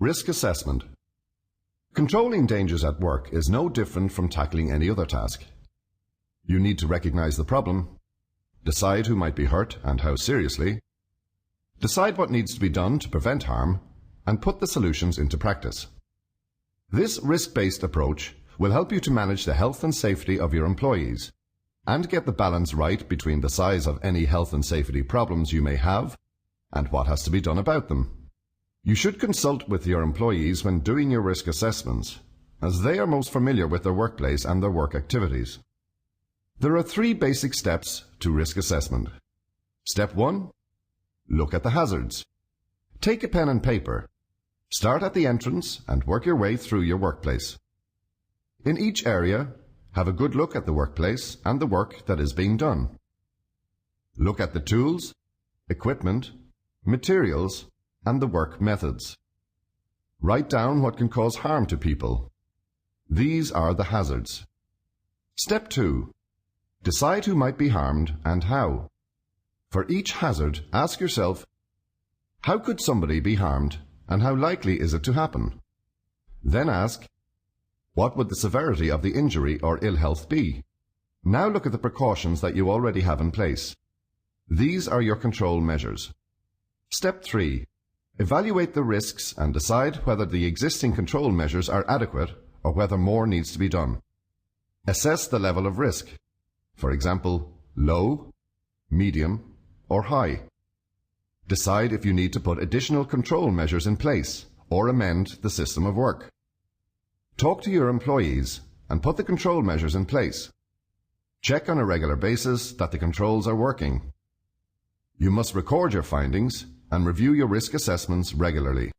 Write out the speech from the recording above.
Risk assessment. Controlling dangers at work is no different from tackling any other task. You need to recognize the problem, decide who might be hurt and how seriously, decide what needs to be done to prevent harm, and put the solutions into practice. This risk-based approach will help you to manage the health and safety of your employees and get the balance right between the size of any health and safety problems you may have and what has to be done about them. You should consult with your employees when doing your risk assessments, as they are most familiar with their workplace and their work activities. There are 3 basic steps to risk assessment. Step 1. Look at the hazards. Take a pen and paper. Start at the entrance and work your way through your workplace. In each area, have a good look at the workplace and the work that is being done. Look at the tools, equipment, materials, and the work methods. Write down what can cause harm to people. These are the hazards. Step 2. Decide who might be harmed and how. For each hazard, ask yourself, how could somebody be harmed and how likely is it to happen? Then ask, what would the severity of the injury or ill health be? Now look at the precautions that you already have in place. These are your control measures. Step 3. Evaluate the risks and decide whether the existing control measures are adequate or whether more needs to be done. Assess the level of risk. For example, low, medium, or high. Decide if you need to put additional control measures in place or amend the system of work. Talk to your employees and put the control measures in place. Check on a regular basis that the controls are working. You must record your findings and review your risk assessments regularly.